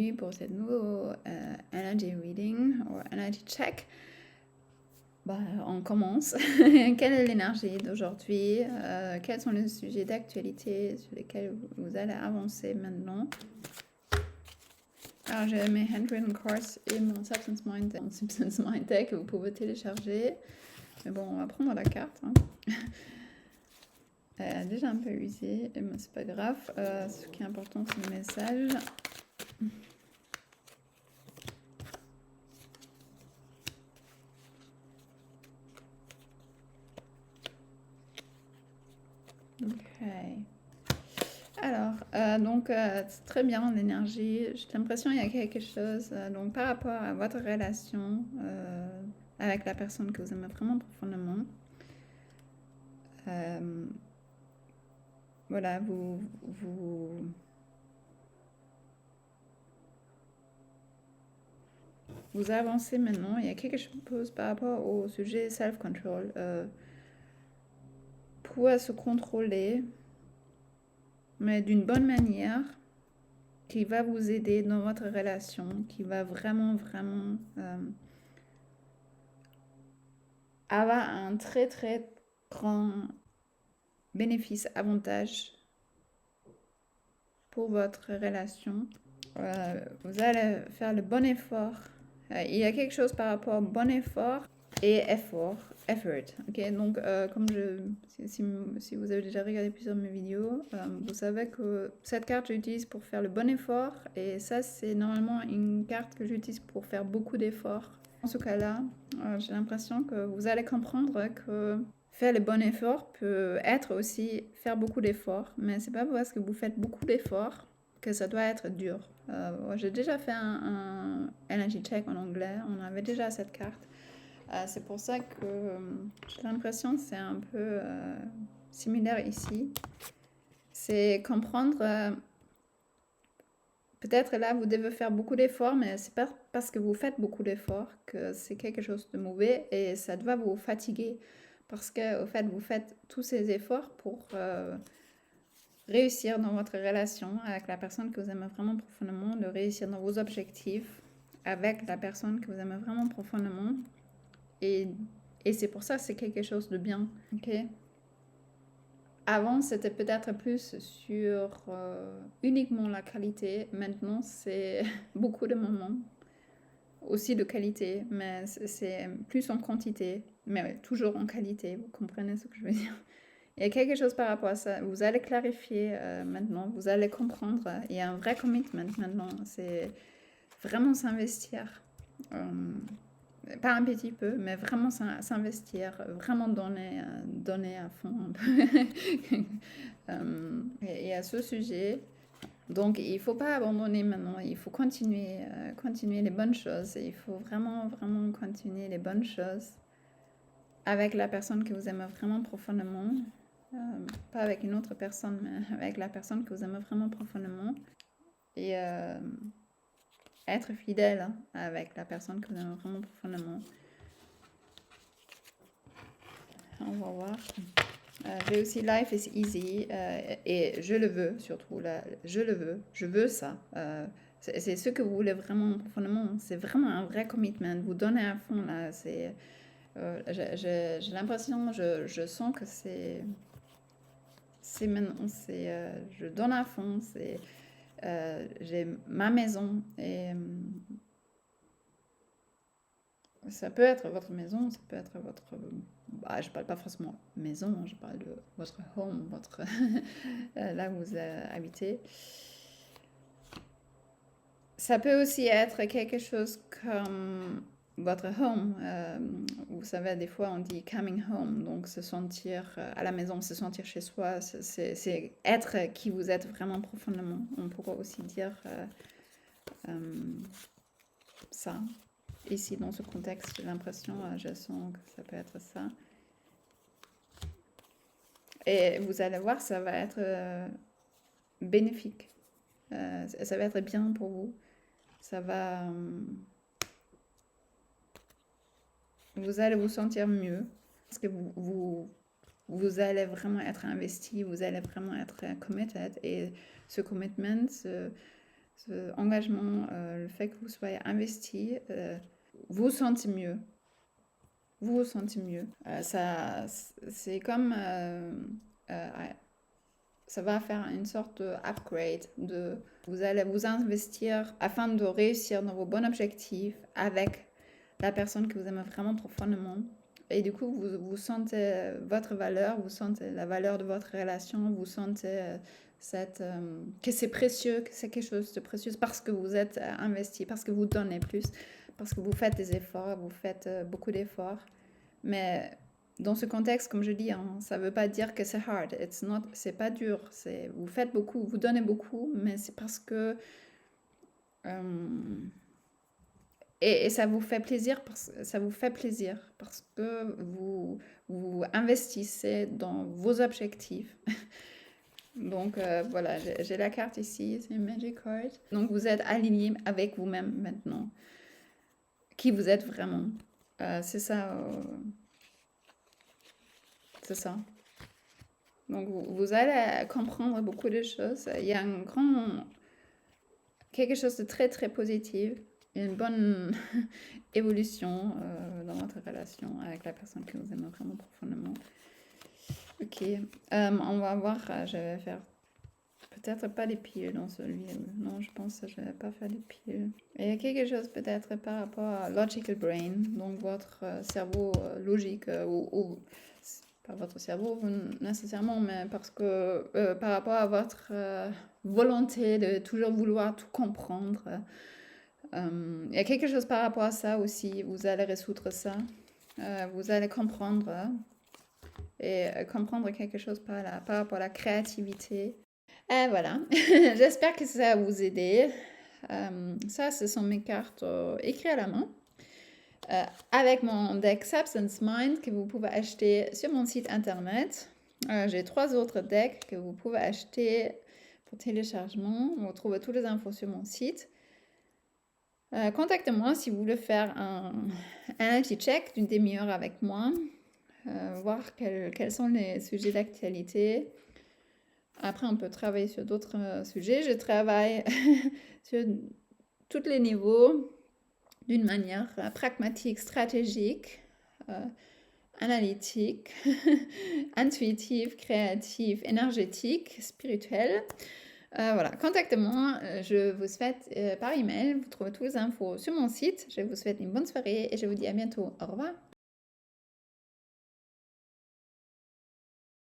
bienvenue pour ce nouveau Energy Reading ou Energy Check. On commence. Quelle est l'énergie d'aujourd'hui? Quels sont les sujets d'actualité sur lesquels vous allez avancer maintenant? Alors, j'ai mes Handwritten Course et mon Substance Mind Deck que vous pouvez télécharger. Mais bon, on va prendre la carte. Elle est déjà un peu usée, mais c'est pas grave. Ce qui est important, c'est le message. Ok. Alors, c'est très bien l'énergie. J'ai l'impression qu'il y a quelque chose. Donc, par rapport à votre relation avec la personne que vous aimez vraiment profondément, voilà, vous avancez maintenant. Il y a quelque chose par rapport au sujet self-control. Pouvoir se contrôler, mais d'une bonne manière, qui va vous aider dans votre relation, qui va vraiment avoir un très très grand bénéfice, avantage pour votre relation. Vous allez faire le bon effort. Il y a quelque chose par rapport au bon effort et effort. Ok, donc si vous avez déjà regardé plusieurs de mes vidéos, vous savez que cette carte j'utilise pour faire le bon effort et ça c'est normalement une carte que j'utilise pour faire beaucoup d'efforts. Dans ce cas-là, j'ai l'impression que vous allez comprendre que faire le bon effort peut être aussi faire beaucoup d'efforts, mais c'est pas parce que vous faites beaucoup d'efforts que ça doit être dur. J'ai déjà fait un energy check en anglais, on avait déjà cette carte. C'est pour ça que j'ai l'impression que c'est un peu similaire ici. C'est comprendre, peut-être là vous devez faire beaucoup d'efforts, mais c'est pas parce que vous faites beaucoup d'efforts que c'est quelque chose de mauvais et ça doit vous fatiguer. Parce que au fait, vous faites tous ces efforts pour réussir dans votre relation avec la personne que vous aimez vraiment profondément, de réussir dans vos objectifs avec la personne que vous aimez vraiment profondément. Et c'est pour ça que c'est quelque chose de bien. Ok. Avant, c'était peut-être plus sur uniquement la qualité. Maintenant, c'est beaucoup de moments. Aussi de qualité, mais c'est plus en quantité. Mais ouais, toujours en qualité. Vous comprenez ce que je veux dire? Il y a quelque chose par rapport à ça. Vous allez clarifier maintenant. Vous allez comprendre. Il y a un vrai commitment maintenant. C'est vraiment s'investir. Pas un petit peu, mais vraiment s'investir, vraiment donner à fond un peu. Et à ce sujet, donc il ne faut pas abandonner maintenant, il faut continuer les bonnes choses. Il faut vraiment continuer les bonnes choses avec la personne que vous aimez vraiment profondément. Pas avec une autre personne, mais avec la personne que vous aimez vraiment profondément. Et être fidèle avec la personne que vous aimez vraiment profondément. On va voir. J'ai aussi Life is Easy et je le veux surtout. Là, je veux ça. C'est ce que vous voulez vraiment profondément. C'est vraiment un vrai commitment. Vous donnez à fond là. J'ai l'impression, je sens que c'est maintenant. Je donne à fond. J'ai ma maison et ça peut être votre maison, ça peut être votre... je parle pas forcément maison, je parle de votre home, votre là où vous habitez. Ça peut aussi être quelque chose comme votre home. Vous savez, des fois on dit coming home, donc se sentir à la maison, se sentir chez soi, c'est être qui vous êtes vraiment profondément. On pourrait aussi dire ça. Ici, dans ce contexte, j'ai l'impression, je sens que ça peut être ça. Et vous allez voir, ça va être bénéfique. Ça va être bien pour vous. Ça va... vous allez vous sentir mieux. Parce que vous allez vraiment être investi, vous allez vraiment être committed. Et ce commitment, ce engagement, le fait que vous soyez investi, vous vous sentez mieux. Vous vous sentez mieux. C'est comme ça va faire une sorte d'upgrade. Vous allez vous investir afin de réussir dans vos bons objectifs avec la personne que vous aimez vraiment profondément. Et du coup, vous sentez votre valeur, vous sentez la valeur de votre relation, vous sentez que c'est précieux, que c'est quelque chose de précieux parce que vous êtes investi, parce que vous donnez plus, parce que vous faites des efforts, vous faites beaucoup d'efforts. Mais dans ce contexte, comme je dis, hein, ça ne veut pas dire que c'est hard. C'est pas dur. Vous faites beaucoup, vous donnez beaucoup, mais c'est parce que et ça vous fait plaisir parce que vous investissez dans vos objectifs. Donc voilà, j'ai la carte ici, c'est une Magic Card. Donc vous êtes aligné avec vous-même maintenant. Qui vous êtes vraiment. C'est ça. C'est ça. Donc vous allez comprendre beaucoup de choses. Il y a quelque chose de très très positif, une bonne évolution dans votre relation avec la personne que vous aimez vraiment profondément. Ok, on va voir, je vais faire peut-être pas les piles dans celui-là. Non, je pense que je vais pas faire les piles. Il y a quelque chose peut-être par rapport à logical brain, donc votre cerveau logique ou pas votre cerveau nécessairement, mais parce que par rapport à votre volonté de toujours vouloir tout comprendre, il y a quelque chose par rapport à ça aussi. Vous allez résoudre ça. Vous allez comprendre et comprendre quelque chose par rapport à la créativité. Et voilà, j'espère que ça va vous aider. Ça, ce sont mes cartes écrites à la main. Avec mon deck Substance Mind que vous pouvez acheter sur mon site internet. J'ai 3 autres decks que vous pouvez acheter pour téléchargement. Vous trouvez toutes les infos sur mon site. Contactez-moi si vous voulez faire un energy check d'une demi-heure avec moi. Voir quels sont les sujets d'actualité. Après, on peut travailler sur d'autres sujets. Je travaille sur tous les niveaux d'une manière pragmatique, stratégique, analytique, intuitive, créative, énergétique, spirituelle. Voilà, contactez-moi. Je vous souhaite par email. Vous trouvez toutes les infos sur mon site. Je vous souhaite une bonne soirée et je vous dis à bientôt. Au revoir.